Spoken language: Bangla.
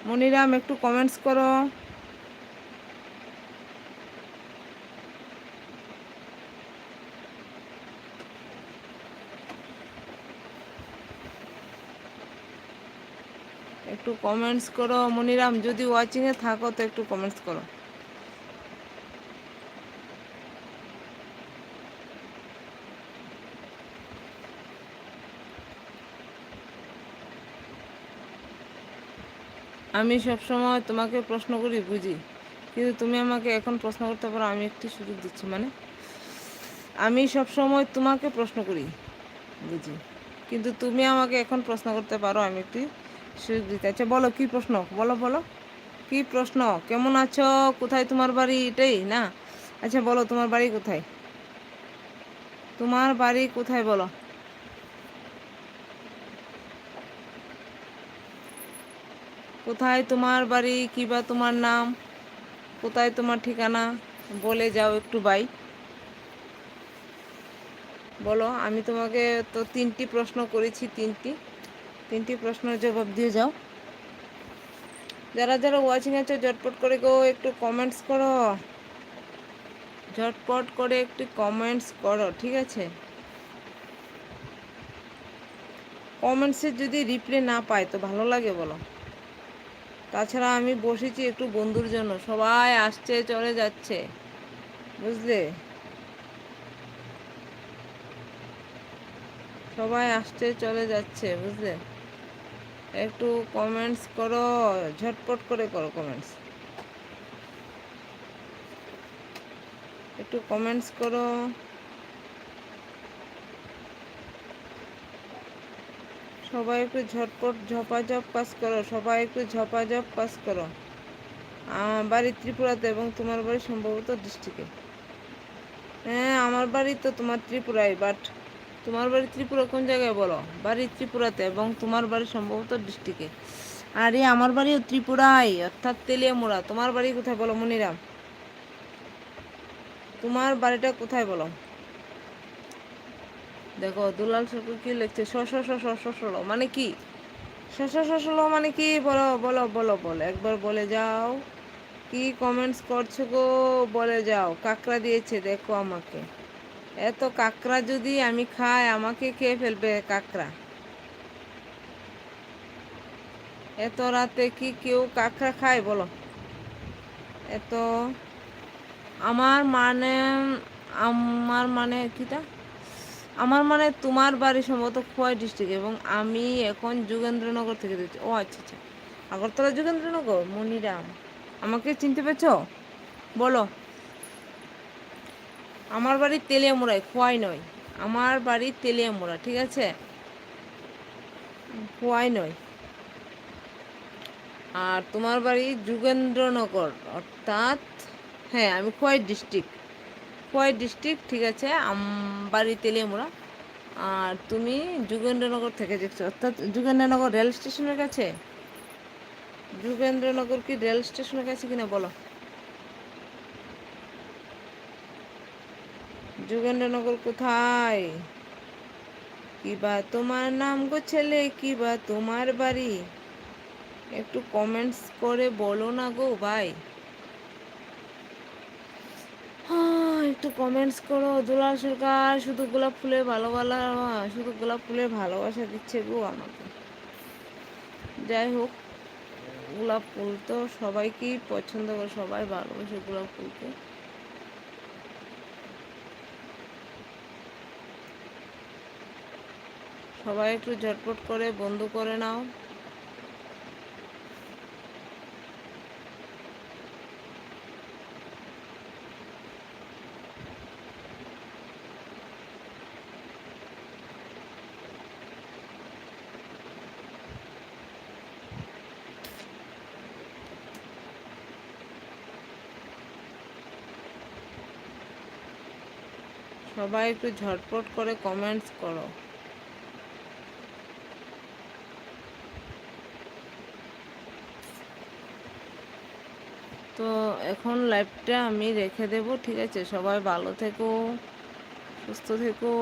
মনিরাম একটু কমেন্টস করো। একটু কমেন্টস করো মনিরাম, যদি ওয়াচিংয়ে থাকো তো একটু কমেন্টস করো। আমি সবসময় তোমাকে প্রশ্ন করি বুঝি, কিন্তু তুমি আমাকে এখন প্রশ্ন করতে পারো, আমি একটি সুযোগ দিচ্ছি। মানে আমি সবসময় তোমাকে প্রশ্ন করি বুঝি, কিন্তু তুমি আমাকে এখন প্রশ্ন করতে পারো, আমি একটি সুযোগ দিতে। আচ্ছা বলো, কী প্রশ্ন? বলো বলো, কী প্রশ্ন? কেমন আছো? কোথায় তোমার বাড়ি? এটাই না? আচ্ছা বলো, তোমার বাড়ি কোথায়? তোমার বাড়ি কোথায় বলো? কোথায় তোমার বাড়ি? কী বা তোমার নাম? কোথায় তোমার ঠিকানা? বলে যাও একটু বাই। বলো, আমি তোমাকে তো তিনটি প্রশ্ন করেছি, তিনটি প্রশ্নের জবাব দিয়ে যাও। যারা যারা ওয়াচিং আছে ঝটপট করে গো একটু কমেন্টস করো, ঝটপট করে একটু কমেন্টস করো, ঠিক আছে? কমেন্টসে যদি রিপ্লাই না পাই তো ভালো লাগে বলো? তাছাড়া আমি বসেছি একটু বন্ধুর জন্য, সবাই আসছে চলে যাচ্ছে, বুঝলে? সবাই আসছে চলে যাচ্ছে, বুঝলে? একটু কমেন্টস করো, ঝটপট করে করো কমেন্টস, একটু কমেন্টস করো। সবাই একটু ঝটপট ঝপাঝপ কাজ করো, সবাই একটু ঝপাঝপ কাজ করো। আমার বাড়ি ত্রিপুরাতে এবং তোমার বাড়ি সম্ভবত ডিস্ট্রিক্টে। হ্যাঁ আমার বাড়ি তো তোমার ত্রিপুরায়, বাট তোমার বাড়ি ত্রিপুরা কোন জায়গায় বলো? বাড়ি ত্রিপুরাতে এবং তোমার বাড়ি সম্ভবত ডিস্ট্রিক্টে। আরে আমার বাড়িও ত্রিপুরায়, অর্থাৎ তেলিয়ামুড়া। তোমার বাড়ি কোথায় বলো মনিরাম? তোমার বাড়িটা কোথায় বলো? দেখো দুলাল সরকার কি লিখছে, ষলো মানে কি? ষলো মানে কি? বলো বলো বলো বলো, একবার বলে যাও। কি কমেন্টস করছো গো? বলে যাও। কাকড়া দিয়েছে দেখো আমাকে। এত কাকড়া যদি আমি খাই, আমাকে খেয়ে ফেলবে কাকড়া। এত রাতে কি কেউ কাকড়া খায় বলো? এত আমার মানে, আমার মানে কিটা, আমার মানে তোমার বাড়ি সম্ভবত খোয়াই ডিস্ট্রিক্ট এবং আমি এখন যোগেন্দ্রনগর থেকে দিচ্ছি। ও আচ্ছা আচ্ছা, আগরতলা যোগেন্দ্রনগর। মনিরাম আমাকে চিনতে পেরেছ? বলো। আমার বাড়ি তেলিয়ামুড়ায়, খোয়াই নয়। আমার বাড়ি তেলিয়ামুড়া, ঠিক আছে? খোয়াই নয়। আর তোমার বাড়ি যোগেন্দ্রনগর, অর্থাৎ হ্যাঁ আমি খোয়াই ডিস্ট্রিক্ট, ঠিক আছে? বাড়ি তেলিয়ামুড়া। আর তুমি যোগেন্দ্রনগর থেকে দেখছো, অর্থাৎ যোগেন্দ্রনগর রেল স্টেশনের কাছে। যোগেন্দ্রনগর কি রেল স্টেশনের কাছে কিনা বলো? যোগেন্দ্রনগর কোথায়? কিবা তোমার নাম গো ছেলে, কিবা তোমার বাড়ি? একটু কমেন্টস করে বলো না গো ভাই। হ্যাঁ একটু কমেন্টস করো। দুলাল সরকার শুধু গোলাপ ফুলের শুধু গোলাপ ফুলের ভালোবাসা দিচ্ছে গো আমাকে। যাই হোক, গোলাপ ফুল তো সবাইকেই পছন্দ করে, সবাই ভালোবাসে গোলাপ ফুলকে। সবাই একটু ঝটপট করে বন্ধ করে নাও। সবাই একটু ঝটপট করে কমেন্টস করো। তো এখন লাইভটা আমি রেখে দেব, ঠিক আছে? সবাই ভালো থেকো, সুস্থ থেকো।